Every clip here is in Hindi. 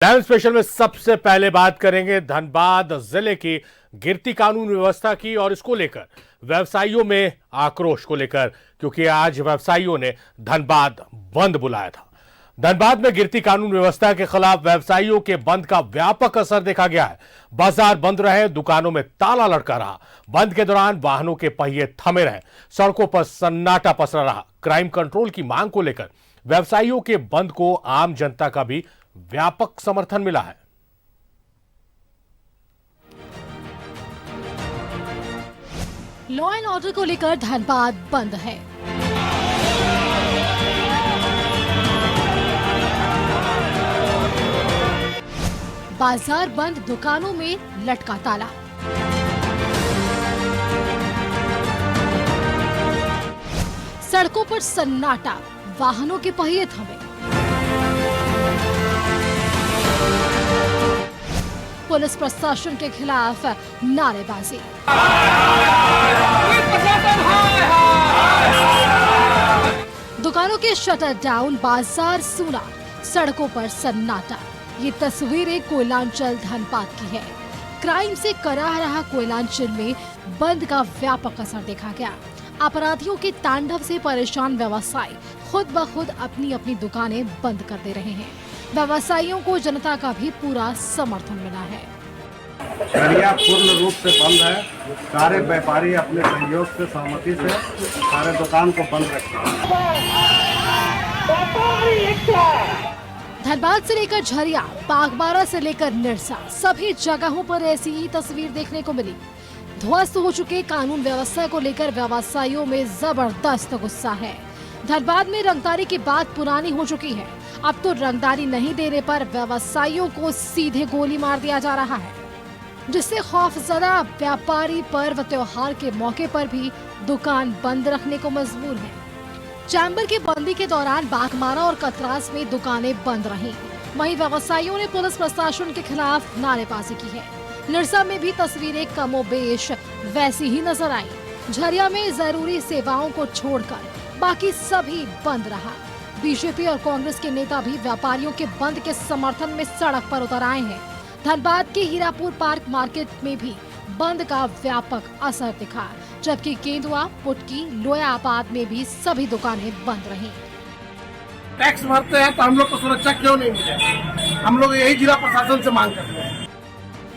टाइम स्पेशल में सबसे पहले बात करेंगे धनबाद जिले की गिरती कानून व्यवस्था की और इसको लेकर व्यवसायियों में आक्रोश को लेकर, क्योंकि आज व्यवसायियों ने धनबाद बंद बुलाया था। धनबाद में गिरती कानून व्यवस्था के खिलाफ व्यवसायियों के बंद का व्यापक असर देखा गया है। बाजार बंद रहे, दुकानों में ताला लटका रहा। बंद के दौरान वाहनों के पहिए थमे रहे, सड़कों पर सन्नाटा पसरा रहा। क्राइम कंट्रोल की मांग को लेकर व्यवसायियों के बंद को आम जनता का भी व्यापक समर्थन मिला है। लॉ एंड ऑर्डर को लेकर धनबाद बंद है। बाजार बंद, दुकानों में लटका ताला। सड़कों पर सन्नाटा, वाहनों के पहिए थमे। पुलिस प्रशासन के खिलाफ नारेबाजी। दुकानों के शटर डाउन, बाजार सूना, सड़कों पर सन्नाटा। ये तस्वीरें कोयलांचल धनबाद की है। क्राइम से कराह रहा कोयलांचल में बंद का व्यापक असर देखा गया। अपराधियों के तांडव से परेशान व्यवसायी खुद ब खुद अपनी अपनी दुकानें बंद कर दे रहे हैं। व्यवसायियों को जनता का भी पूरा समर्थन मिला है। झरिया पूर्ण रूप से बंद है। सारे व्यापारी अपने सहयोग से, सहमति से सारे दुकान को बंद रखते हैं। धनबाद से लेकर झरिया, बागबारा से लेकर निरसा, सभी जगहों पर ऐसी ही तस्वीर देखने को मिली। ध्वस्त हो चुके कानून व्यवस्था को लेकर व्यवसायियों में जबरदस्त गुस्सा है। धनबाद में रंगदारी की बात पुरानी हो चुकी है। अब तो रंगदारी नहीं देने पर व्यवसायियों को सीधे गोली मार दिया जा रहा है, जिससे खौफजदा व्यापारी पर्व त्योहार के मौके पर भी दुकान बंद रखने को मजबूर हैं। चैम्बर की बंदी के दौरान बागमारा और कतरास में दुकानें बंद रहीं। वहीं व्यवसायियों ने पुलिस प्रशासन के खिलाफ नारेबाजी की है। निरसा में भी तस्वीरें कमोबेश वैसी ही नजर आई। झरिया में जरूरी सेवाओं को छोड़कर बाकी सभी बंद रहा। बीजेपी और कांग्रेस के नेता भी व्यापारियों के बंद के समर्थन में सड़क पर उतर आए हैं। धनबाद के हीरापुर पार्क मार्केट में भी बंद का व्यापक असर दिखा, जबकि केंदुआ, पुटकी, लोयाबाद में भी सभी दुकानें बंद रहीं। टैक्स भरते हैं तो हम लोग को सुरक्षा क्यों नहीं मिले? हम लोग यही जिला प्रशासन से मांग करते हैं।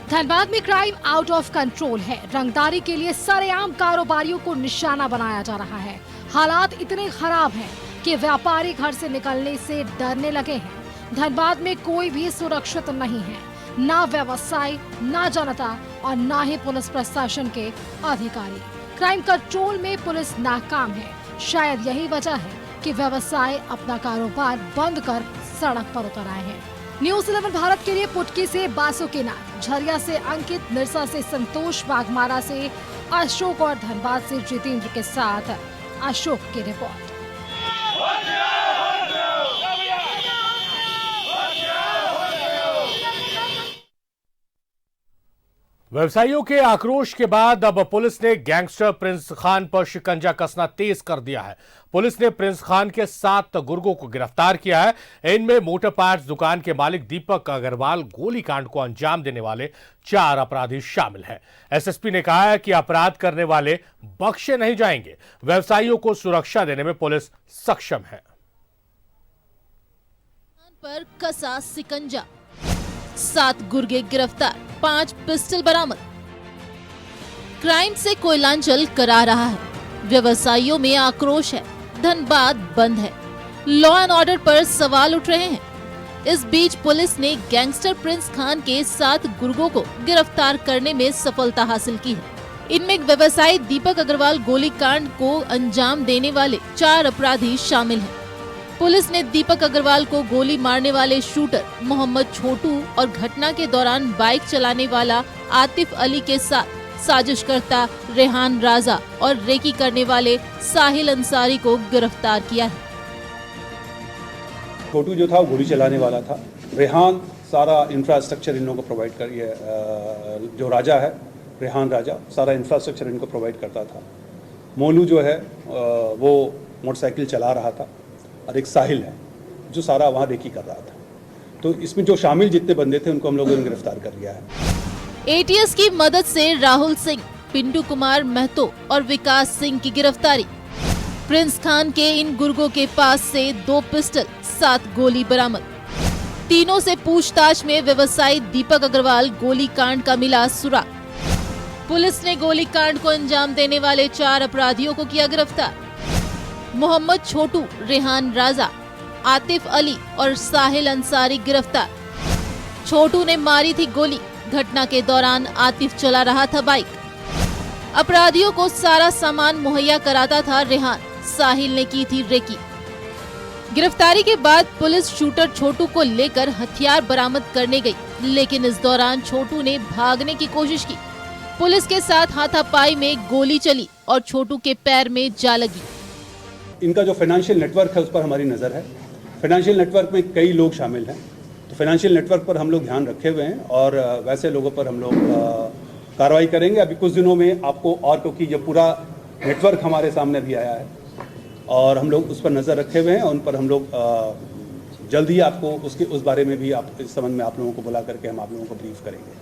धनबाद में क्राइम आउट ऑफ कंट्रोल है। रंगदारी के लिए सरेआम कारोबारियों को निशाना बनाया जा रहा है। हालात इतने खराब हैं कि व्यापारी घर से निकलने से डरने लगे हैं। धनबाद में कोई भी सुरक्षित नहीं है, ना व्यवसाय, ना जनता और ना ही पुलिस प्रशासन के अधिकारी। क्राइम कंट्रोल में पुलिस नाकाम है। शायद यही वजह है कि व्यवसाय अपना कारोबार बंद कर सड़क पर उतर आए हैं। न्यूज़ 11 भारत के लिए पुटकी से बासुकीनाथ, झरिया से अंकित, निरसा से संतोष, बागमारा से अशोक और धनबाद से जितेंद्र के साथ अशोक की रिपोर्ट। व्यवसायियों के आक्रोश के बाद अब पुलिस ने गैंगस्टर प्रिंस खान पर शिकंजा कसना तेज कर दिया है। पुलिस ने प्रिंस खान के 7 गुर्गों को गिरफ्तार किया है। इनमें मोटर पार्ट्स दुकान के मालिक दीपक अग्रवाल, गोलीकांड को अंजाम देने वाले 4 अपराधी शामिल हैं। एसएसपी ने कहा है कि अपराध करने वाले बख्शे नहीं जाएंगे। व्यवसायियों को सुरक्षा देने में पुलिस सक्षम है। पर कसा शिकंजा, 7 गुर्गे गिरफ्तार, 5 पिस्टल बरामद। क्राइम से कोयलांचल करा रहा है। व्यवसायियों में आक्रोश है। धनबाद बंद है। लॉ एंड ऑर्डर पर सवाल उठ रहे हैं। इस बीच पुलिस ने गैंगस्टर प्रिंस खान के 7 गुर्गों को गिरफ्तार करने में सफलता हासिल की है। इनमें व्यवसायी दीपक अग्रवाल, गोलीकांड को अंजाम देने वाले 4 अपराधी शामिल हैं। पुलिस ने दीपक अग्रवाल को गोली मारने वाले शूटर मोहम्मद छोटू और घटना के दौरान बाइक चलाने वाला आतिफ अली के साथ साजिशकर्ता रेहान राजा और रेकी करने वाले साहिल अंसारी को गिरफ्तार किया है। छोटू जो था वो गोली चलाने वाला था। रेहान सारा इंफ्रास्ट्रक्चर इन लोगों को प्रोवाइड कर, जो राजा है रेहान राजा, सारा इंफ्रास्ट्रक्चर इनको प्रोवाइड करता था। मोलू जो है वो मोटरसाइकिल चला रहा था और एक साहिल है जो सारा वहाँ रेकी कर रहा था। तो इसमें जो शामिल जितने बंदे थे उनको हम लोगों ने गिरफ्तार कर लिया है। एटीएस की मदद से राहुल सिंह, पिंटू कुमार महतो और विकास सिंह की गिरफ्तारी। प्रिंस खान के इन गुर्गों के पास से 2 पिस्टल, 7 गोली बरामद। तीनों से पूछताछ में व्यवसायी दीपक अग्रवाल गोलीकांड का मिला सुराग। पुलिस ने गोलीकांड को अंजाम देने वाले 4 अपराधियों को किया गिरफ्तार। मोहम्मद छोटू, रेहान राजा, आतिफ अली और साहिल अंसारी गिरफ्तार। छोटू ने मारी थी गोली। घटना के दौरान आतिफ चला रहा था बाइक। अपराधियों को सारा सामान मुहैया कराता था रेहान। साहिल ने की थी रेकी। गिरफ्तारी के बाद पुलिस शूटर छोटू को लेकर हथियार बरामद करने गई, लेकिन इस दौरान छोटू ने भागने की कोशिश की। पुलिस के साथ हाथापाई में गोली चली और छोटू के पैर में जा लगी। इनका जो फाइनेंशियल नेटवर्क है उस पर हमारी नज़र है। फाइनेंशियल नेटवर्क में कई लोग शामिल हैं, तो फाइनेंशियल नेटवर्क पर हम लोग ध्यान रखे हुए हैं और वैसे लोगों पर हम लोग कार्रवाई करेंगे। अभी कुछ दिनों में आपको, और क्योंकि ये पूरा नेटवर्क हमारे सामने भी आया है और हम लोग उस पर नज़र रखे हुए हैं, उन पर हम लोग जल्द ही आपको उस बारे में भी आप इस संबंध में आप लोगों को बुला करके हम आप लोगों को ब्रीफ करेंगे।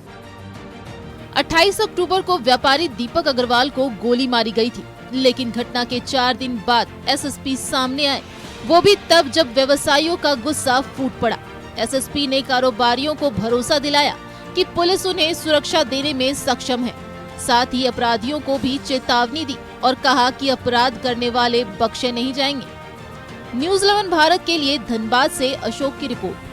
28 अक्टूबर को व्यापारी दीपक अग्रवाल को गोली मारी गई थी, लेकिन घटना के 4 दिन बाद एसएसपी सामने आए, वो भी तब जब व्यवसायियों का गुस्सा फूट पड़ा। एसएसपी ने कारोबारियों को भरोसा दिलाया कि पुलिस उन्हें सुरक्षा देने में सक्षम है। साथ ही अपराधियों को भी चेतावनी दी और कहा कि अपराध करने वाले बख्शे नहीं जाएंगे। न्यूज़ 11 भारत के लिए धनबाद से अशोक की रिपोर्ट।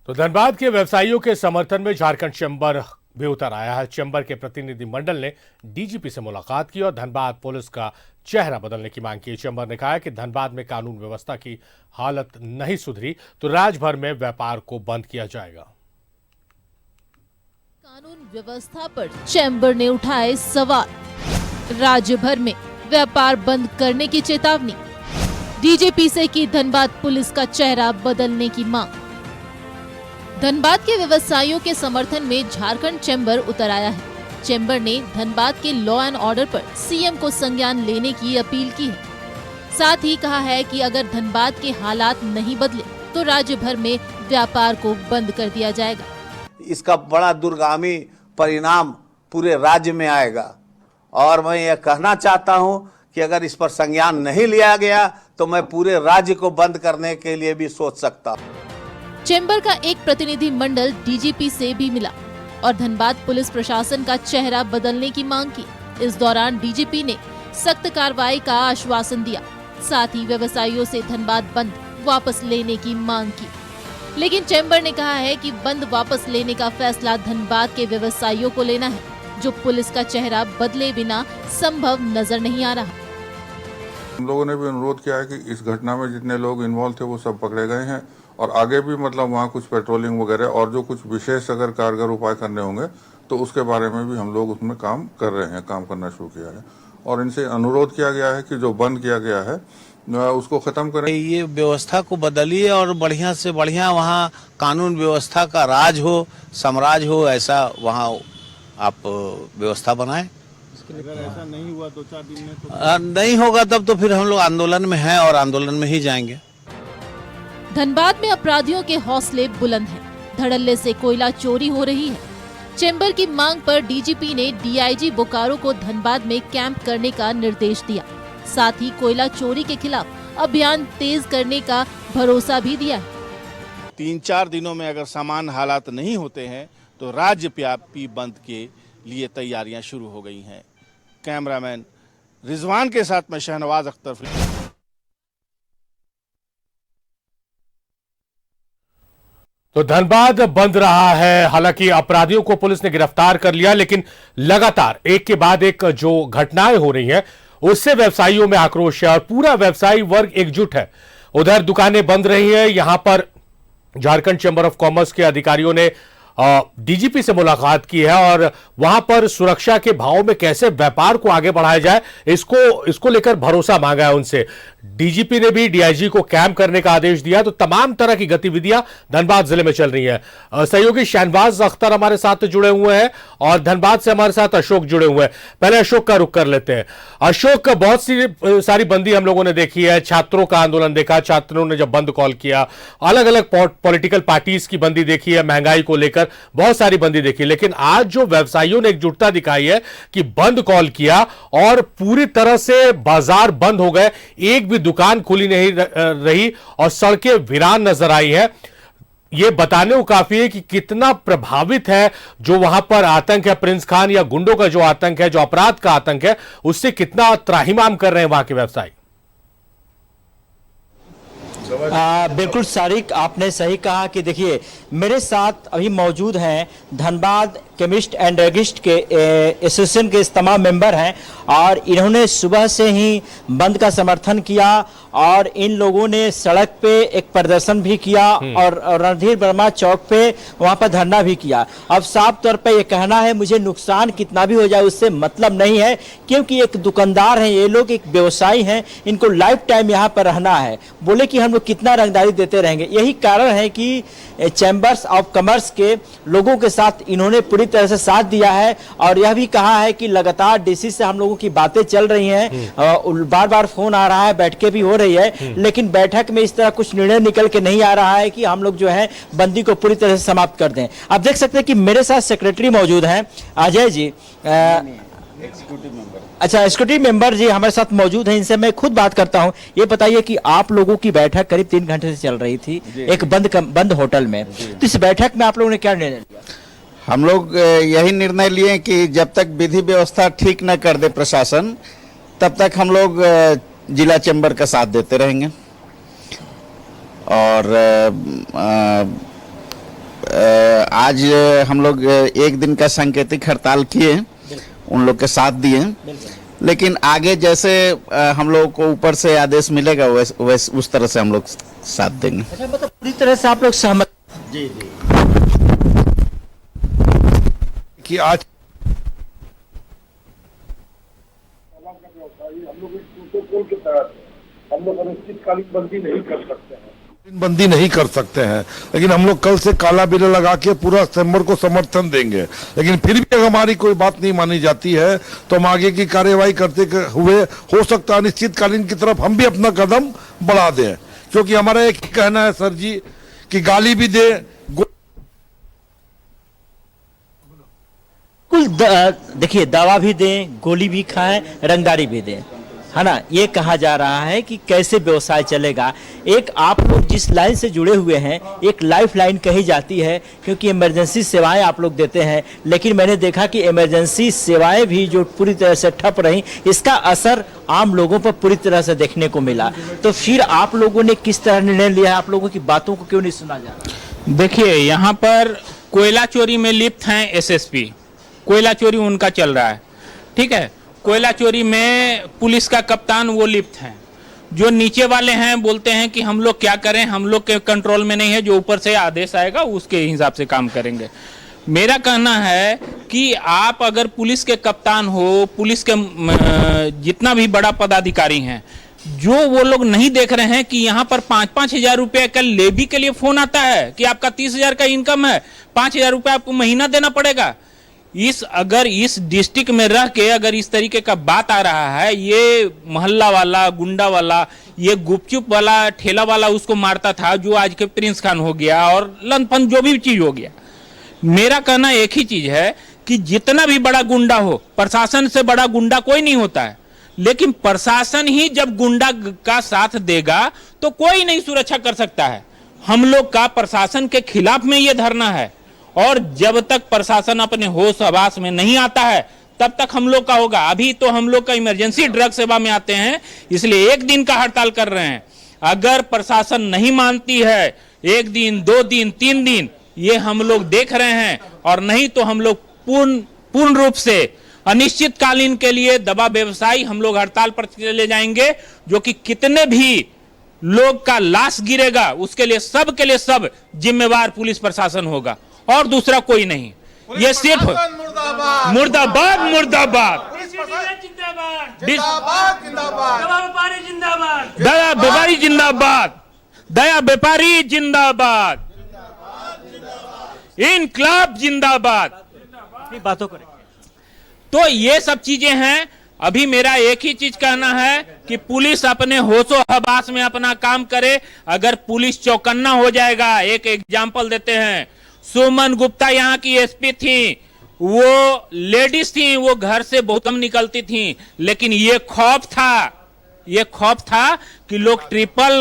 तो धनबाद के व्यवसायियों के समर्थन में झारखंड चैम्बर भी उतर आया है। चैम्बर के प्रतिनिधिमंडल ने डीजीपी से मुलाकात की और धनबाद पुलिस का चेहरा बदलने की मांग की। चैम्बर ने कहा कि धनबाद में कानून व्यवस्था की हालत नहीं सुधरी तो राज्य भर में व्यापार को बंद किया जाएगा। कानून व्यवस्था पर चैम्बर ने उठाए सवाल। राज्य भर में व्यापार बंद करने की चेतावनी। डीजीपी से की धनबाद पुलिस का चेहरा बदलने की मांग। धनबाद के व्यवसायियों के समर्थन में झारखंड चैम्बर उतर आया है। चैम्बर ने धनबाद के लॉ एंड ऑर्डर पर सीएम को संज्ञान लेने की अपील की है। साथ ही कहा है कि अगर धनबाद के हालात नहीं बदले तो राज्य भर में व्यापार को बंद कर दिया जाएगा। इसका बड़ा दूरगामी परिणाम पूरे राज्य में आएगा और मैं ये कहना चाहता हूं कि अगर इस पर संज्ञान नहीं लिया गया तो मैं पूरे राज्य को बंद करने के लिए भी सोच सकता हूं। चैम्बर का एक प्रतिनिधि मंडल डीजीपी से भी मिला और धनबाद पुलिस प्रशासन का चेहरा बदलने की मांग की। इस दौरान डीजीपी ने सख्त कार्रवाई का आश्वासन दिया। साथ ही व्यवसायियों से धनबाद बंद वापस लेने की मांग की, लेकिन चैम्बर ने कहा है कि बंद वापस लेने का फैसला धनबाद के व्यवसायियों को लेना है, जो पुलिस का चेहरा बदले बिना संभव नजर नहीं आ रहा। हम लोगों ने भी अनुरोध किया है कि इस घटना में जितने लोग इन्वॉल्व थे वो सब पकड़े गए हैं और आगे भी मतलब वहाँ कुछ पेट्रोलिंग वगैरह और जो कुछ विशेष अगर कारगर उपाय करने होंगे तो उसके बारे में भी हम लोग उसमें काम कर रहे हैं, काम करना शुरू किया है और इनसे अनुरोध किया गया है कि जो बंद किया गया है उसको खत्म करें। ये व्यवस्था को बदलिए और बढ़िया से बढ़िया वहाँ कानून व्यवस्था का राज हो, साम्राज्य हो, ऐसा वहाँ आप व्यवस्था बनाएं। अगर ऐसा नहीं हुआ 2-4 दिन में तो नहीं होगा तब तो फिर हम लोग आंदोलन में हैं और आंदोलन में ही जाएंगे। धनबाद में अपराधियों के हौसले बुलंद हैं। धड़ल्ले से कोयला चोरी हो रही है। चैम्बर की मांग पर डीजीपी ने डीआईजी बोकारो को धनबाद में कैंप करने का निर्देश दिया। साथ ही कोयला चोरी के खिलाफ अभियान तेज करने का भरोसा भी दिया है। 3-4 दिनों में अगर समान हालात नहीं होते हैं तो राज्यव्यापी बंद के लिए तैयारियां शुरू हो गई हैं। कैमरामैन रिजवान के साथ मैं शहनवाज अख्तर। तो धनबाद बंद रहा है। हालांकि अपराधियों को पुलिस ने गिरफ्तार कर लिया, लेकिन लगातार एक के बाद एक जो घटनाएं हो रही हैं उससे व्यवसायियों में आक्रोश है और पूरा व्यवसायी वर्ग एकजुट है। उधर दुकानें बंद रही हैं। यहां पर झारखंड चैम्बर ऑफ कॉमर्स के अधिकारियों ने डीजीपी से मुलाकात की है और वहां पर सुरक्षा के भाव में कैसे व्यापार को आगे बढ़ाया जाए इसको लेकर भरोसा मांगा है उनसे। डीजीपी ने भी डीआईजी को कैंप करने का आदेश दिया। तो तमाम तरह की गतिविधियां धनबाद जिले में चल रही है। सहयोगी शहनवाज अख्तर हमारे साथ जुड़े हुए हैं और धनबाद से हमारे साथ अशोक जुड़े हुए हैं। पहले अशोक का रुख कर लेते हैं। अशोक, बहुत सी सारी बंदी हम लोगों ने देखी है, छात्रों का आंदोलन देखा, छात्रों ने जब बंद कॉल किया, अलग अलग पॉलिटिकल पार्टीज की बंदी देखी है, महंगाई को लेकर बहुत सारी बंदी देखी। लेकिन आज जो व्यवसायियों ने एकजुटता दिखाई है कि बंद कॉल किया और पूरी तरह से बाजार बंद हो गए, एक भी दुकान खुली नहीं रही और सड़कें वीरान नजर आई है, यह बताने को काफी है कि कितना प्रभावित है जो वहां पर आतंक है, प्रिंस खान या गुंडों का जो आतंक है, जो अपराध का आतंक है, उससे कितना त्राहिमाम कर रहे हैं वहां के व्यवसायी। बिल्कुल सारिक, आपने सही कहा कि देखिए मेरे साथ अभी मौजूद हैं धनबाद केमिस्ट एंड ड्रगिस्ट के एसोसिएशन के तमाम मेंबर हैं और इन्होंने सुबह से ही बंद का समर्थन किया और इन लोगों ने सड़क पे एक प्रदर्शन भी किया और रणधीर वर्मा चौक पे वहां पर धरना भी किया। अब साफ तौर पे ये कहना है मुझे नुकसान कितना भी हो जाए उससे मतलब नहीं है, क्योंकि एक दुकानदार हैं ये लोग, एक व्यवसायी हैं, इनको लाइफ टाइम यहाँ पर रहना है। बोले कि हम लोग कितना रंगदारी देते रहेंगे। यही कारण है कि चैम्बर्स ऑफ कॉमर्स के लोगों के साथ इन्होंने पूरी तरह से साथ दिया है और यह भी कहा है कि लगातार डीसी से हम लोगों की बातें चल रही हैं, बार बार फोन आ रहा है, बैठकें भी हो रही है, लेकिन बैठक में इस तरह कुछ निर्णय निकल के नहीं आ रहा है कि हम लोग जो है बंदी को पूरी तरह से समाप्त कर दें। आप देख सकते हैं कि मेरे साथ सेक्रेटरी मौजूद हैं अजय जी, अच्छा एग्जीक्यूटिव मेंबर जी हमारे साथ मौजूद हैं, इनसे मैं खुद बात करता हूं। ये बताइए कि आप लोगों की बैठक करीब 3 घंटे से चल रही थी एक बंद होटल में, तो इस बैठक में आप लोगों ने क्या निर्णय लिया? हम लोग यही निर्णय लिए कि जब तक विधि व्यवस्था ठीक न कर दे प्रशासन, तब तक हम लोग जिला चैम्बर का साथ देते रहेंगे और आज हम लोग एक दिन का सांकेतिक हड़ताल किए, उन लोग के साथ दिए, लेकिन आगे जैसे हम लोगों को ऊपर से आदेश मिलेगा वैसे उस तरह से हम लोग साथ देंगे। अच्छा, मतलब पूरी तरह से आप लोग सहमत? जी जी कि आज हम लोग इस प्रोटोकॉल के तहत हम लोग अनिश्चितकालीन बंदी नहीं कर सकते हैं, बंदी नहीं कर सकते हैं, लेकिन हम लोग कल से काला बिल लगा के पूरा चैम्बर को समर्थन देंगे। लेकिन फिर भी अगर हमारी कोई बात नहीं मानी जाती है तो हम आगे की कार्यवाही करते हुए हो सकता है अनिश्चितकालीन की तरफ हम भी अपना कदम बढ़ा दें, क्योंकि हमारा एक ही कहना है सर जी कि गाली भी दे, देखिए दवा भी दें, गोली भी खाएं, रंगदारी भी दें, है ना। ये कहा जा रहा है कि कैसे व्यवसाय चलेगा। एक आप लोग जिस लाइन से जुड़े हुए हैं, एक लाइफ लाइन कही जाती है, क्योंकि इमरजेंसी सेवाएं आप लोग देते हैं, लेकिन मैंने देखा कि इमरजेंसी सेवाएं भी जो पूरी तरह से ठप रही, इसका असर आम लोगों पर पूरी तरह से देखने को मिला। तो फिर आप लोगों ने किस तरह निर्णय लिया? आप लोगों की बातों को क्यों नहीं सुना जा रहा? देखिए, यहाँ पर कोयला चोरी में लिप्त हैं एसएसपी, कोयला चोरी उनका चल रहा है, ठीक है। कोयला चोरी में पुलिस का कप्तान वो लिप्त हैं, जो नीचे वाले हैं बोलते हैं कि हम लोग क्या करें, हम लोग के कंट्रोल में नहीं है, जो ऊपर से आदेश आएगा उसके हिसाब से काम करेंगे। मेरा कहना है कि आप अगर पुलिस के कप्तान हो, पुलिस के जितना भी बड़ा पदाधिकारी हैं, जो वो लोग नहीं देख रहे हैं कि यहाँ पर 5-5 हजार रुपये का लेवी के लिए फोन आता है कि आपका 30,000 का इनकम है, 5,000 रुपये आपको महीना देना पड़ेगा। अगर इस डिस्ट्रिक्ट में रह के अगर इस तरीके का बात आ रहा है, ये मोहल्ला वाला, गुंडा वाला, ये गुपचुप वाला, ठेला वाला उसको मारता था, जो आज के प्रिंस खान हो गया और लंदफन जो भी चीज हो गया। मेरा कहना एक ही चीज है कि जितना भी बड़ा गुंडा हो, प्रशासन से बड़ा गुंडा कोई नहीं होता है, लेकिन प्रशासन ही जब गुंडा का साथ देगा तो कोई नहीं सुरक्षा कर सकता है। हम लोग का प्रशासन के खिलाफ में ये धरना है और जब तक प्रशासन अपने होश हवास में नहीं आता है तब तक हम लोग का होगा। अभी तो हम लोग का इमरजेंसी ड्रग सेवा में आते हैं, इसलिए 1 दिन का हड़ताल कर रहे हैं। अगर प्रशासन नहीं मानती है 1 दिन, 2 दिन, 3 दिन, ये हम लोग देख रहे हैं, और नहीं तो हम लोग पूर्ण रूप से अनिश्चितकालीन के लिए दवा व्यवसायी हम लोग हड़ताल पर चले जाएंगे, जो कि कितने भी लोग का लाश गिरेगा उसके लिए सब जिम्मेवार पुलिस प्रशासन होगा। और दूसरा कोई नहीं। ये सिर्फ मुर्दाबाद मुर्दाबाद, दया व्यापारी जिंदाबाद, दया व्यापारी जिंदाबाद, इनकलाब जिंदाबाद। बातों करें तो ये सब चीजें हैं। अभी मेरा एक ही चीज कहना है कि पुलिस अपने होशो हवास में अपना काम करे। अगर पुलिस चौकन्ना हो जाएगा, एक एग्जांपल देते हैं, सुमन गुप्ता यहाँ की एसपी थी, वो लेडीज थी, वो घर से बहुत कम निकलती थी, लेकिन ये खौफ था कि लोग ट्रिपल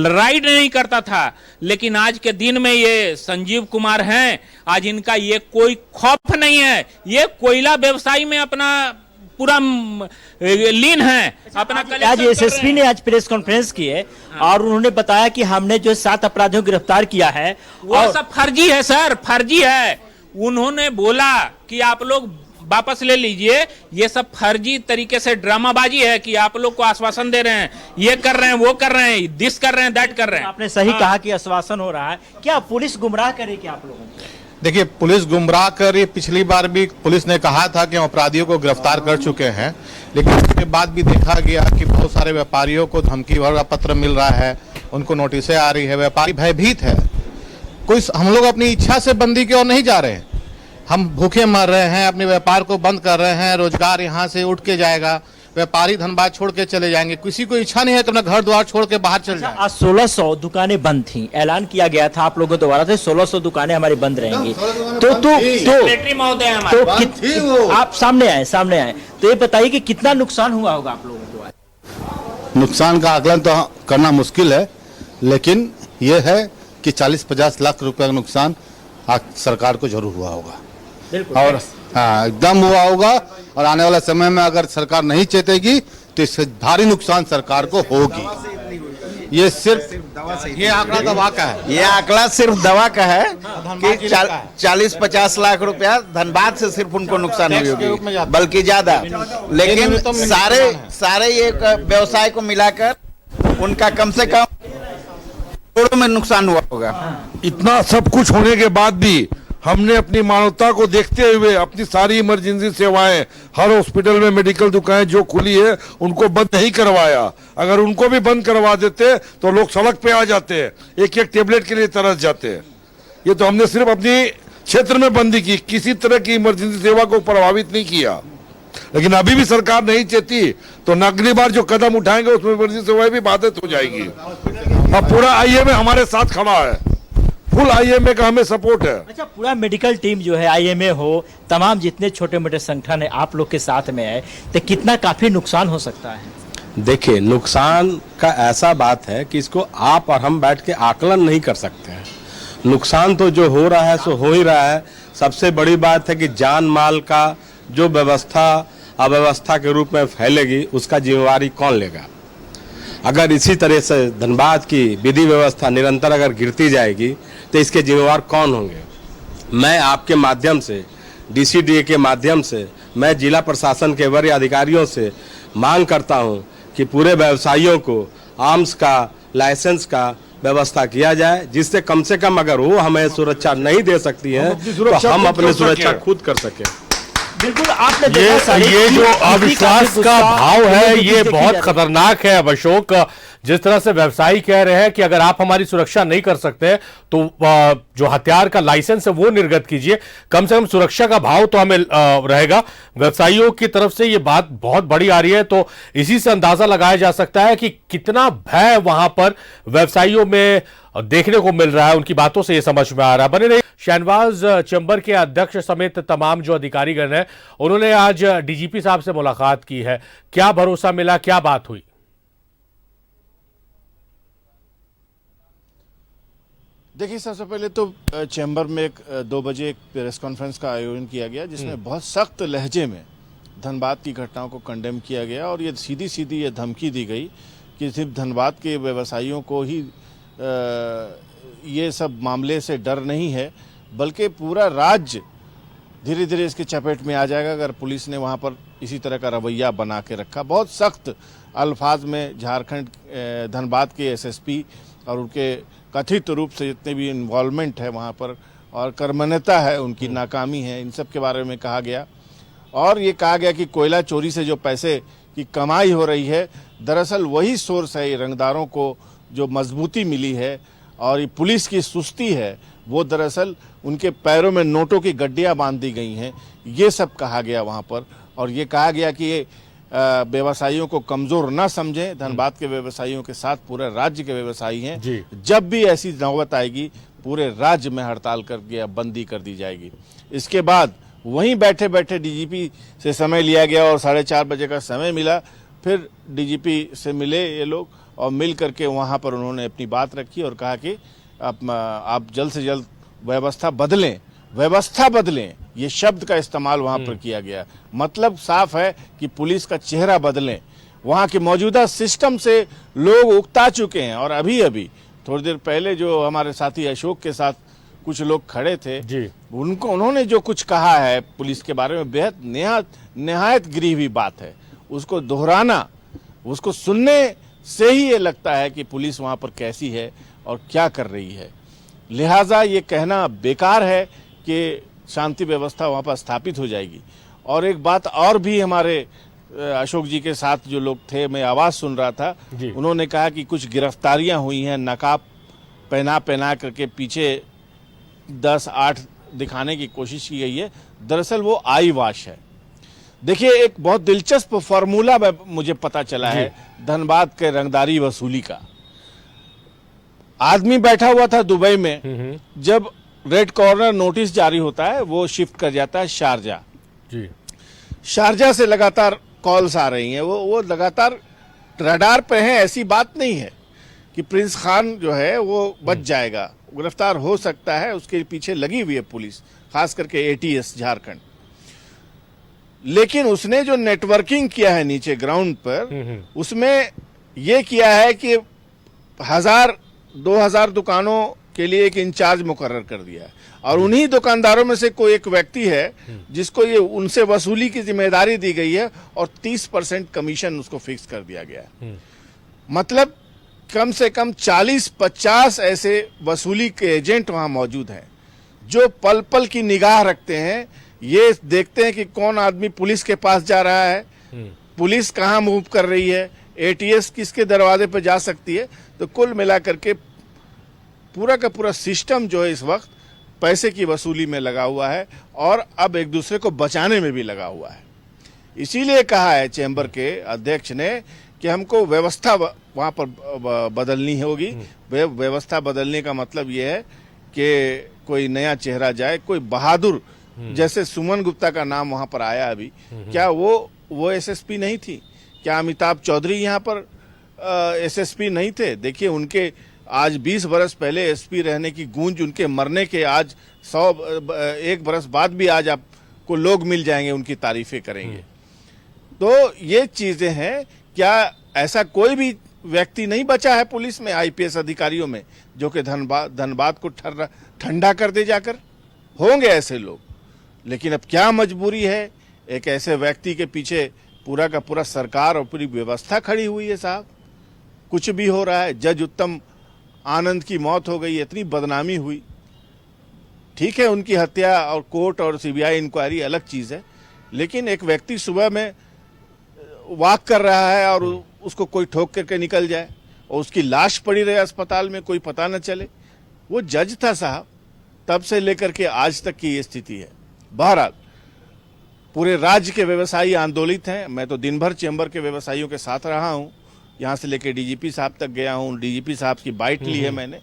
राइड नहीं करता था। लेकिन आज के दिन में ये संजीव कुमार हैं, आज इनका ये कोई खौफ नहीं है। ये कोयला व्यवसाय में अपना पूरा लीन है। अपना आज एसएसपी ने आज प्रेस कॉन्फ्रेंस की है और उन्होंने बताया कि हमने जो 7 अपराधियों को गिरफ्तार किया है वो सब फर्जी है सर, फर्जी है। उन्होंने बोला कि आप लोग वापस ले लीजिए, ये सब फर्जी तरीके से ड्रामाबाजी है कि आप लोग को आश्वासन दे रहे हैं, ये कर रहे हैं, वो कर रहे हैं, दिस कर रहे हैं, दैट कर रहे हैं। आपने सही कहा कि आश्वासन हो रहा है। क्या पुलिस गुमराह करे क्या आप लोगों को? देखिए, पुलिस गुमराह कर रही। पिछली बार भी पुलिस ने कहा था कि हम अपराधियों को गिरफ्तार कर चुके हैं, लेकिन उसके बाद भी देखा गया कि बहुत सारे व्यापारियों को धमकी भरा पत्र मिल रहा है, उनको नोटिसें आ रही है, व्यापारी भयभीत है। कोई हम लोग अपनी इच्छा से बंदी की ओर नहीं जा रहे हैं, हम भूखे मर रहे हैं, अपने व्यापार को बंद कर रहे हैं, रोजगार यहाँ से उठ के जाएगा, व्यापारी धनबाद छोड़ के चले जाएंगे। किसी को इच्छा नहीं है कि अपना घर द्वार छोड़ के बाहर चल जाए। आज 1600 दुकानें बंद थी, ऐलान किया गया था आप लोगों द्वारा से 1600 दुकानें हमारी बंद रहेंगी। आप सामने आए तो ये बताइए कि कितना नुकसान हुआ होगा आप लोगों को? नुकसान का आकलन तो करना मुश्किल है, लेकिन यह है कि 40-50 लाख रुपए का नुकसान सरकार को जरूर हुआ होगा और एकदम हुआ होगा। और आने वाले समय में अगर सरकार नहीं चेतेगी तो इससे भारी नुकसान सरकार को होगी। ये सिर्फ ये आंकड़ा दवा का है, ये आंकड़ा सिर्फ दवा का है कि 40-50 लाख रुपया धनबाद से सिर्फ उनको नुकसान हुई होगी, बल्कि ज्यादा। लेकिन सारे ये व्यवसाय को मिलाकर उनका कम से कम करोड़ों में नुकसान हुआ होगा। इतना सब कुछ होने के बाद भी हमने अपनी मानवता को देखते हुए अपनी सारी इमरजेंसी सेवाएं, हर हॉस्पिटल में मेडिकल दुकानें जो खुली है उनको बंद नहीं करवाया। अगर उनको भी बंद करवा देते तो लोग सड़क पे आ जाते हैं, एक एक टेबलेट के लिए तरस जाते हैं। ये तो हमने सिर्फ अपनी क्षेत्र में बंदी की, किसी तरह की इमरजेंसी सेवा को प्रभावित नहीं किया। लेकिन अभी भी सरकार नहीं चाहती तो अगली बार जो कदम उठाएंगे उसमें इमरजेंसी सेवाएं भी बाधित हो जाएगी। अब पूरा आईएमए हमारे साथ खड़ा है, फुल आईएमए का हमें सपोर्ट है। अच्छा, पूरा मेडिकल टीम जो है, आईएमए हो, तमाम जितने छोटे मोटे संगठन है आप लोग के साथ में है, तो कितना काफी नुकसान हो सकता है? देखिए, नुकसान का ऐसा बात है कि इसको आप और हम बैठ के आकलन नहीं कर सकते हैं। नुकसान तो जो हो रहा है सो हो ही रहा है। सबसे बड़ी बात है कि जान माल का जो व्यवस्था अव्यवस्था के रूप में फैलेगी उसका जिम्मेवारी कौन लेगा? अगर इसी तरह से धनबाद की विधि व्यवस्था निरंतर अगर गिरती जाएगी तो इसके जिम्मेवार कौन होंगे? मैं आपके माध्यम से, डीसीडीए के माध्यम से, मैं जिला प्रशासन के वरीय अधिकारियों से मांग करता हूं कि पूरे व्यवसायियों को आर्म्स का, लाइसेंस का व्यवस्था किया जाए, जिससे कम से कम अगर वो हमें सुरक्षा नहीं दे सकती है तो हम अपनी सुरक्षा खुद कर सकें। बिल्कुल, आपने ये जो अविश्वास का भाव है ये बहुत खतरनाक है। अब अशोक, जिस तरह से व्यवसायी कह रहे हैं कि अगर आप हमारी सुरक्षा नहीं कर सकते तो जो हथियार का लाइसेंस है वो निर्गत कीजिए, कम से कम सुरक्षा का भाव तो हमें रहेगा। व्यवसायियों की तरफ से ये बात बहुत बड़ी आ रही है, तो इसी से अंदाजा लगाया जा सकता है कि कितना भय वहां पर व्यवसायियों में देखने को मिल रहा है। उनकी बातों से ये समझ में आ रहा है। बने रहिए। शहनवाज चैम्बर के अध्यक्ष समेत तमाम जो अधिकारीगण हैं उन्होंने आज डीजीपी साहब से मुलाकात की है। क्या भरोसा मिला, क्या बात हुई? देखिए, सबसे पहले तो चैम्बर में 2 बजे एक प्रेस कॉन्फ्रेंस का आयोजन किया गया, जिसमें बहुत सख्त लहजे में धनबाद की घटनाओं को कंडेम किया गया और ये सीधी ये धमकी दी गई कि सिर्फ धनबाद के व्यवसायियों को ही ये सब मामले से डर नहीं है, बल्कि पूरा राज्य धीरे धीरे इसके चपेट में आ जाएगा अगर पुलिस ने वहाँ पर इसी तरह का रवैया बना के रखा। बहुत सख्त अल्फाज में झारखंड धनबाद के एसएसपी और उनके कथित रूप से जितने भी इन्वॉल्वमेंट है वहाँ पर और कर्मण्यता है, उनकी नाकामी है, इन सब के बारे में कहा गया। और ये कहा गया कि कोयला चोरी से जो पैसे की कमाई हो रही है, दरअसल वही सोर्स है, ये रंगदारों को जो मजबूती मिली है और ये पुलिस की सुस्ती है, वो दरअसल उनके पैरों में नोटों की गड्डियाँ बांध दी गई हैं। ये सब कहा गया वहाँ पर। और ये कहा गया कि ये व्यवसायियों को कमज़ोर ना समझें, धनबाद के व्यवसायियों के साथ पूरे राज्य के व्यवसायी हैं। जब भी ऐसी नौबत आएगी पूरे राज्य में हड़ताल करके बंदी कर दी जाएगी। इसके बाद वहीं बैठे बैठे डीजीपी से समय लिया गया और 4:30 बजे का समय मिला। फिर डीजीपी से मिले ये लोग और मिल करके वहाँ पर उन्होंने अपनी बात रखी और कहा कि आप जल्द से जल्द व्यवस्था बदलें, व्यवस्था बदलें, ये शब्द का इस्तेमाल वहाँ पर किया गया। मतलब साफ है कि पुलिस का चेहरा बदलें। वहाँ के मौजूदा सिस्टम से लोग उकता चुके हैं। और अभी अभी थोड़ी देर पहले जो हमारे साथी अशोक के साथ कुछ लोग खड़े थे, उन्होंने जो कुछ कहा है पुलिस के बारे में, बेहद निहायत गिरी हुई बात है। उसको दोहराना, उसको सुनने से ही ये लगता है कि पुलिस वहाँ पर कैसी है और क्या कर रही है। लिहाजा ये कहना बेकार है कि शांति व्यवस्था वहाँ पर स्थापित हो जाएगी। और एक बात और भी, हमारे अशोक जी के साथ जो लोग थे, मैं आवाज़ सुन रहा था, उन्होंने कहा कि कुछ गिरफ्तारियां हुई हैं, नकाब पहना करके पीछे 10-8 दिखाने की कोशिश की गई है। दरअसल वो आई वाश है। देखिए, एक बहुत दिलचस्प फार्मूला मुझे पता चला है धनबाद के रंगदारी वसूली का। आदमी बैठा हुआ था दुबई में, जब रेड कॉर्नर नोटिस जारी होता है वो शिफ्ट कर जाता है शारजा। शारजा से लगातार कॉल्स आ रही हैं, वो लगातार रडार पे हैं। ऐसी बात नहीं है कि प्रिंस खान जो है वो बच जाएगा, गिरफ्तार हो सकता है, उसके पीछे लगी हुई है पुलिस, खास करके एटीएस झारखंड। लेकिन उसने जो नेटवर्किंग किया है नीचे ग्राउंड पर, उसमें ये किया है कि 1000-2000 दुकानों के लिए एक इंचार्ज मुकर्रर कर दिया है। और उन्हीं दुकानदारों में से कोई एक व्यक्ति है जिसको ये उनसे वसूली की जिम्मेदारी दी गई है और 30% कमीशन उसको फिक्स कर दिया गया है। मतलब कम से कम 40-50 ऐसे वसूली के एजेंट वहां मौजूद हैं जो पल पल की निगाह रखते हैं। ये देखते हैं कि कौन आदमी पुलिस के पास जा रहा है, पुलिस कहाँ मूव कर रही है, एटीएस किसके दरवाजे पर जा सकती है। तो कुल मिलाकर के पूरा का पूरा सिस्टम जो है इस वक्त पैसे की वसूली में लगा हुआ है और अब एक दूसरे को बचाने में भी लगा हुआ है। इसीलिए कहा है चैम्बर के अध्यक्ष ने कि हमको व्यवस्था वहाँ पर बदलनी होगी। व्यवस्था बदलने का मतलब ये है कि कोई नया चेहरा जाए, कोई बहादुर, जैसे सुमन गुप्ता का नाम वहाँ पर आया अभी, क्या वो एसएसपी नहीं थी? क्या अमिताभ चौधरी यहाँ पर एसएसपी नहीं थे? देखिए, उनके आज 20 बरस पहले एसपी रहने की गूंज, उनके मरने के आज 101 बरस बाद भी आज आपको लोग मिल जाएंगे, उनकी तारीफें करेंगे। तो ये चीजें हैं। क्या ऐसा कोई भी व्यक्ति नहीं बचा है पुलिस में, आईपीएस अधिकारियों में, जो कि धनबाद को ठंडा कर दे जाकर? होंगे ऐसे लोग, लेकिन अब क्या मजबूरी है, एक ऐसे व्यक्ति के पीछे पूरा का पूरा सरकार और पूरी व्यवस्था खड़ी हुई है। साहब, कुछ भी हो रहा है। जज उत्तम आनंद की मौत हो गई, इतनी बदनामी हुई। ठीक है, उनकी हत्या और कोर्ट और सीबीआई इंक्वायरी अलग चीज है, लेकिन एक व्यक्ति सुबह में वॉक कर रहा है और उसको कोई ठोक करके निकल जाए और उसकी लाश पड़ी रहे अस्पताल में, कोई पता न चले। वो जज था साहब, तब से लेकर के आज तक की ये स्थिति है। बहरहाल, पूरे राज्य के व्यवसायी आंदोलित हैं। मैं तो दिन भर चैम्बर के व्यवसायियों के साथ रहा हूं, यहाँ से लेकर डीजीपी साहब तक गया हूँ, डीजीपी साहब की बाइट ली है मैंने।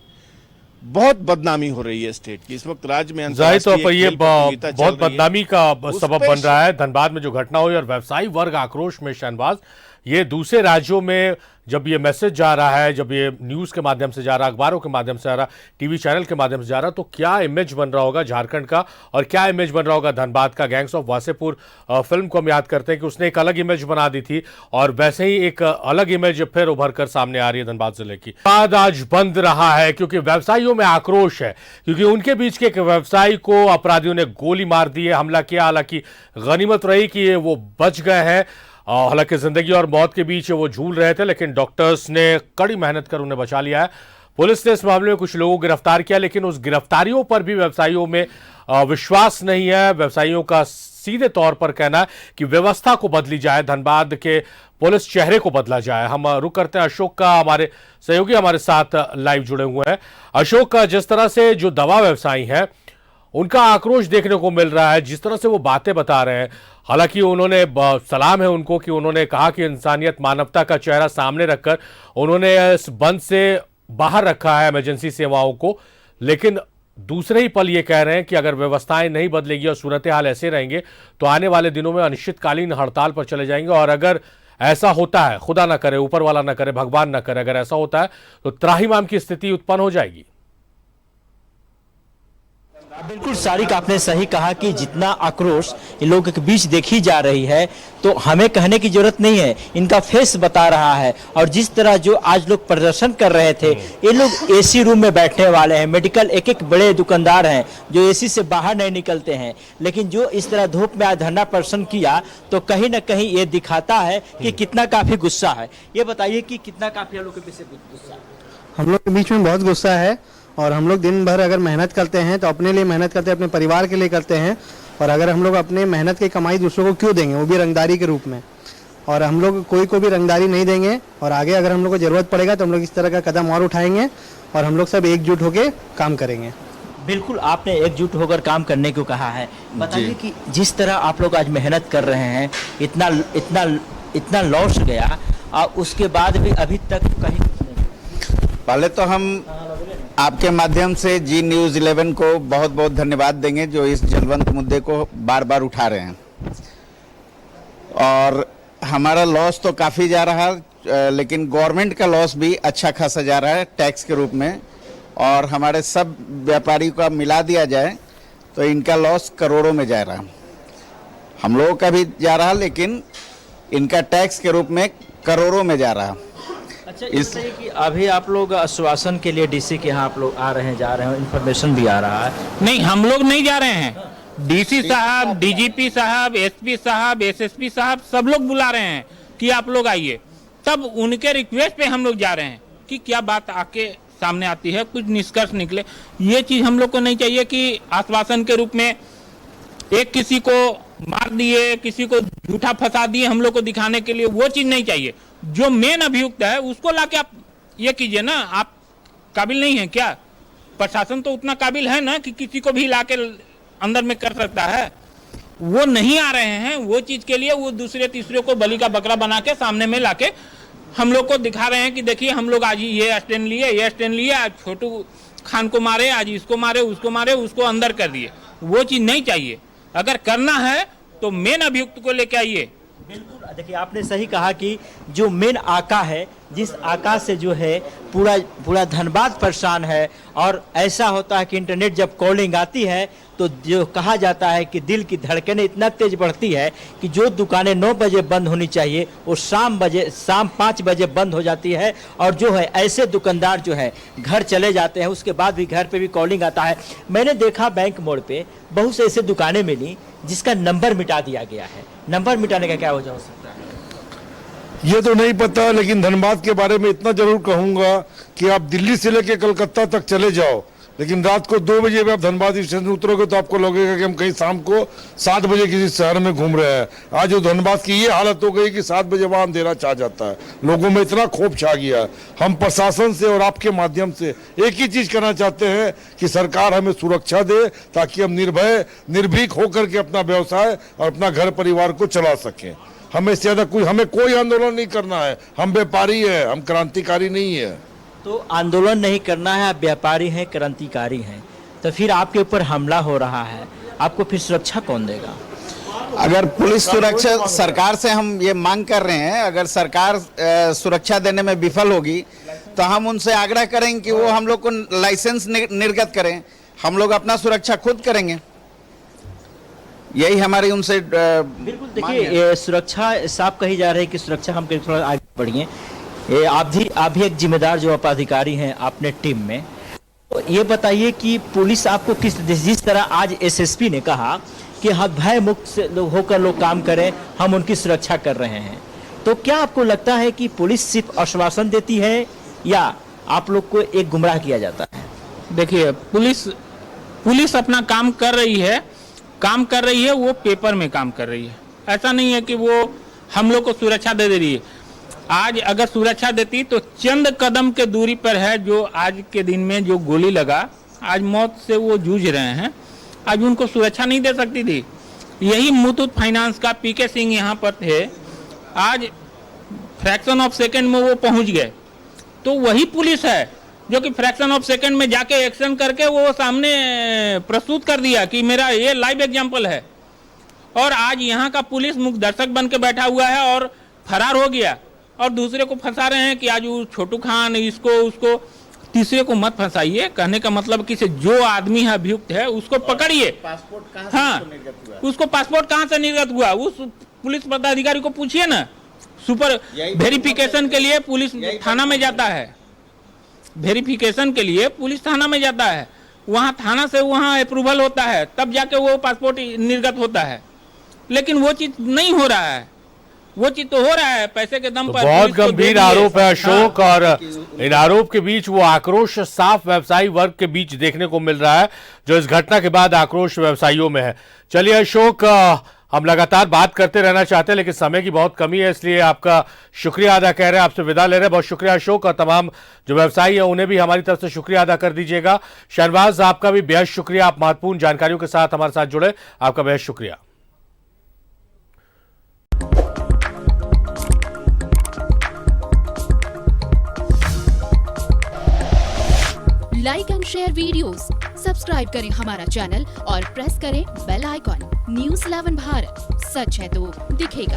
बहुत बदनामी हो रही है स्टेट की इस वक्त राज्य में। जाहिर तौर पर ये बहुत बदनामी का सबब बन रहा है। धनबाद में जो घटना हुई और व्यवसायी वर्ग आक्रोश में शहनवाज, ये दूसरे राज्यों में जब ये मैसेज जा रहा है, जब ये न्यूज़ के माध्यम से जा रहा, अखबारों के माध्यम से जा रहा, टीवी चैनल के माध्यम से जा रहा, तो क्या इमेज बन रहा होगा झारखंड का और क्या इमेज बन रहा होगा धनबाद का। गैंग्स ऑफ वासेपुर फिल्म को हम याद करते हैं कि उसने एक अलग इमेज बना दी थी और वैसे ही एक अलग इमेज फिर उभर कर सामने आ रही है धनबाद जिले की। आज बंद रहा है क्योंकि व्यवसायियों में आक्रोश है, क्योंकि उनके बीच के एक व्यवसायी को अपराधियों ने गोली मार दी है, हमला किया। हालांकि गनीमत रही कि वो बच गए हैं। हालांकि जिंदगी और मौत के बीच वो झूल रहे थे, लेकिन डॉक्टर्स ने कड़ी मेहनत कर उन्हें बचा लिया है। पुलिस ने इस मामले में कुछ लोगों को गिरफ्तार किया, लेकिन उस गिरफ्तारियों पर भी व्यवसायियों में विश्वास नहीं है। व्यवसायियों का सीधे तौर पर कहना है कि व्यवस्था को बदली जाए, धनबाद के पुलिस चेहरे को बदला जाए। हम रुक करते हैं अशोक का, हमारे सहयोगी हमारे साथ लाइव जुड़े हुए हैं। अशोक, जिस तरह से जो दवा व्यवसायी हैं उनका आक्रोश देखने को मिल रहा है, जिस तरह से वो बातें बता रहे हैं, हालांकि उन्होंने सलाम है उनको कि उन्होंने कहा कि इंसानियत मानवता का चेहरा सामने रखकर उन्होंने इस बंद से बाहर रखा है इमरजेंसी सेवाओं को, लेकिन दूसरे ही पल ये कह रहे हैं कि अगर व्यवस्थाएं नहीं बदलेगी और सूरत हाल ऐसे रहेंगे तो आने वाले दिनों में अनिश्चितकालीन हड़ताल पर चले जाएंगे। और अगर ऐसा होता है, खुदा ना करे, ऊपर वाला ना करे, भगवान ना करे, अगर ऐसा होता है तो त्राहिमाम की स्थिति उत्पन्न हो जाएगी। बिल्कुल सारिक, आपने सही कहा कि जितना आक्रोश इन लोगों के बीच देखी जा रही है तो हमें कहने की जरूरत नहीं है, इनका फेस बता रहा है। और जिस तरह जो आज लोग प्रदर्शन कर रहे थे, ये लोग एसी रूम में बैठने वाले हैं, मेडिकल एक एक बड़े दुकानदार हैं जो एसी से बाहर नहीं निकलते हैं, लेकिन जो इस तरह धूप में आज धरना प्रदर्शन किया तो कहीं ना कहीं ये दिखाता है कि कितना काफी गुस्सा है। ये बताइए कि कितना काफी लोगों के पीछे गुस्सा है? हम लोग के बीच में बहुत गुस्सा है और हम लोग दिन भर अगर मेहनत करते हैं तो अपने लिए मेहनत करते हैं, अपने परिवार के लिए करते हैं। और अगर हम लोग अपने मेहनत की कमाई दूसरों को क्यों देंगे, वो भी रंगदारी के रूप में। और हम लोग कोई को भी रंगदारी नहीं देंगे और आगे अगर हम लोग को जरूरत पड़ेगा तो हम लोग इस तरह का कदम और उठाएंगे और हम लोग सब एकजुट होकर काम करेंगे। बिल्कुल, आपने एकजुट होकर काम करने को कहा है। बताइए कि जिस तरह आप लोग आज मेहनत कर रहे हैं, इतना इतना इतना लॉस गया और उसके बाद भी अभी तक कहीं पहले तो हम आपके माध्यम से जी न्यूज़ 11 को बहुत बहुत धन्यवाद देंगे जो इस जलवंत मुद्दे को बार बार उठा रहे हैं। और हमारा लॉस तो काफ़ी जा रहा है, लेकिन गवर्नमेंट का लॉस भी अच्छा खासा जा रहा है टैक्स के रूप में। और हमारे सब व्यापारी का मिला दिया जाए तो इनका लॉस करोड़ों में जा रहा है। हम लोगों का भी जा रहा, लेकिन इनका टैक्स के रूप में करोड़ों में जा रहा। अच्छा, इसलिए कि अभी आप लोग आश्वासन के लिए डीसी के यहाँ आप लोग आ रहे हैं, जा रहे हैं, इन्फॉर्मेशन भी आ रहा है? नहीं, हम लोग नहीं जा रहे हैं। डीसी साहब, डीजीपी साहब, एसपी साहब, एसएसपी साहब सब लोग बुला रहे हैं कि आप लोग आइए। तब उनके रिक्वेस्ट पे हम लोग जा रहे हैं कि क्या बात आके सामने आती है, कुछ निष्कर्ष निकले। ये चीज हम लोग को नहीं चाहिए कि आश्वासन के रूप में एक किसी को मार दिए, किसी को झूठा फंसा दिए हम लोग को दिखाने के लिए, वो चीज नहीं चाहिए। जो मेन अभियुक्त है उसको लाके आप ये कीजिए ना। आप काबिल नहीं है क्या? प्रशासन तो उतना काबिल है ना कि किसी को भी लाके अंदर में कर सकता है। वो नहीं आ रहे हैं, वो चीज के लिए वो दूसरे तीसरे को बलि का बकरा बना के सामने में लाके हम लोग को दिखा रहे हैं कि देखिए हम लोग आज ये स्टैंड लिए, ये स्टैंड लिए, आज छोटू खान को मारे, आज इसको मारे, उसको अंदर कर दिए। वो चीज नहीं चाहिए। अगर करना है तो मेन अभियुक्त को लेके आइए। बिल्कुल, देखिए आपने सही कहा कि जो मेन आका है, जिस आका से जो है पूरा धनबाद परेशान है। और ऐसा होता है कि इंटरनेट जब कॉलिंग आती है तो जो कहा जाता है कि दिल की धड़कनें इतना तेज बढ़ती है कि जो दुकानें 9 बजे बंद होनी चाहिए वो शाम 5 बजे बंद हो जाती है। और जो है ऐसे दुकानदार जो है घर चले जाते हैं, उसके बाद भी घर पे भी कॉलिंग आता है। मैंने देखा बैंक मोड़ पे बहुत से ऐसे दुकानें मिली जिसका नंबर मिटा दिया गया है। नंबर मिटाने का क्या वजह हो सकता है? ये तो नहीं पता, लेकिन धनबाद के बारे में इतना जरूर कहूंगा कि आप दिल्ली से लेकर कलकत्ता तक चले जाओ, लेकिन रात को 2 बजे भी आप धनबाद स्टेशन उतरोगे तो आपको लगेगा कि हम कहीं शाम को 7 बजे किसी शहर में घूम रहे हैं। आज जो धनबाद की ये हालत हो गई कि 7 बजे वहां अंधेरा छा जाता है, लोगों में इतना क्षोभ छा गया। हम प्रशासन से और आपके माध्यम से एक ही चीज करना चाहते हैं कि सरकार हमें सुरक्षा दे ताकि हम निर्भीक होकर के अपना व्यवसाय और अपना घर परिवार को चला सकें। हमें ज्यादा हमें कोई आंदोलन नहीं करना है। हम व्यापारी है, हम क्रांतिकारी नहीं है। तो आंदोलन नहीं करना है, आप व्यापारी हैं, क्रांतिकारी हैं, तो फिर आपके ऊपर हमला हो रहा है, आपको फिर सुरक्षा कौन देगा? अगर पुलिस सुरक्षा, सरकार से हम ये मांग कर रहे हैं, अगर सरकार सुरक्षा देने में विफल होगी तो हम उनसे आग्रह करेंगे कि वो हम लोग को लाइसेंस निर्गत करें। हम लोग अपना सुरक्षा खुद करेंगे, यही हमारी उनसे बिल्कुल। देखिए सुरक्षा साफ कही जा रही है कि सुरक्षा हम थोड़ा आगे बढ़िए। आप भी एक जिम्मेदार जो पदाधिकारी हैं अपने टीम में, तो ये बताइए कि पुलिस आपको जिस तरह आज एसएसपी ने कहा कि हम भय मुक्त होकर लोग काम करें, हम उनकी सुरक्षा कर रहे हैं, तो क्या आपको लगता है कि पुलिस सिर्फ आश्वासन देती है या आप लोग को एक गुमराह किया जाता है? देखिए, पुलिस अपना काम कर रही है, वो पेपर में काम कर रही है। ऐसा नहीं है कि वो हम लोग को सुरक्षा दे रही है। आज अगर सुरक्षा देती तो चंद कदम के दूरी पर है जो आज के दिन में जो गोली लगा, आज मौत से वो जूझ रहे हैं, आज उनको सुरक्षा नहीं दे सकती थी। यही मुथूट फाइनेंस का पीके सिंह यहाँ पर थे, आज फ्रैक्शन ऑफ सेकंड में वो पहुंच गए। तो वही पुलिस है जो कि फ्रैक्शन ऑफ सेकंड में जाके एक्शन करके वो सामने प्रस्तुत कर दिया कि मेरा ये लाइव एग्जाम्पल है। और आज यहाँ का पुलिस मुख्य दर्शक बन के बैठा हुआ है और फरार हो गया, और दूसरे को फंसा रहे हैं कि आज वो छोटू खान इसको उसको, तीसरे को मत फंसाइए। कहने का मतलब कि जो आदमी है अभियुक्त है उसको पकड़िए। हाँ, उसको पासपोर्ट कहाँ से निर्गत हुआ, उस पुलिस पदाधिकारी को पूछिए ना। सुपर वेरिफिकेशन के लिए पुलिस थाना में जाता है, वेरिफिकेशन के लिए पुलिस थाना में जाता है, वहाँ थाना से वहाँ अप्रूवल होता है, तब जाके वो पासपोर्ट निर्गत होता है। लेकिन वो चीज नहीं हो रहा है, वो चीज तो हो रहा है पैसे के दम पर। बहुत गंभीर आरोप है अशोक, और इन आरोप के बीच वो आक्रोश साफ व्यवसायी वर्ग के बीच देखने को मिल रहा है, जो इस घटना के बाद आक्रोश व्यवसायियों में है। चलिए अशोक, हम लगातार बात करते रहना चाहते हैं लेकिन समय की बहुत कमी है, इसलिए आपका शुक्रिया अदा कह रहे हैं, आपसे विदा ले रहे हैं। बहुत शुक्रिया अशोक, और तमाम जो व्यवसायी हैं उन्हें भी हमारी तरफ से शुक्रिया अदा कर दीजिएगा। शहनवाज, आपका भी बेहद शुक्रिया, आप महत्वपूर्ण जानकारियों के साथ हमारे साथ जुड़े, आपका बेहद शुक्रिया। Like and share videos, subscribe करें हमारा चैनल और प्रेस करें बेल आइकॉन। न्यूज़ 11 भारत, सच है तो दिखेगा।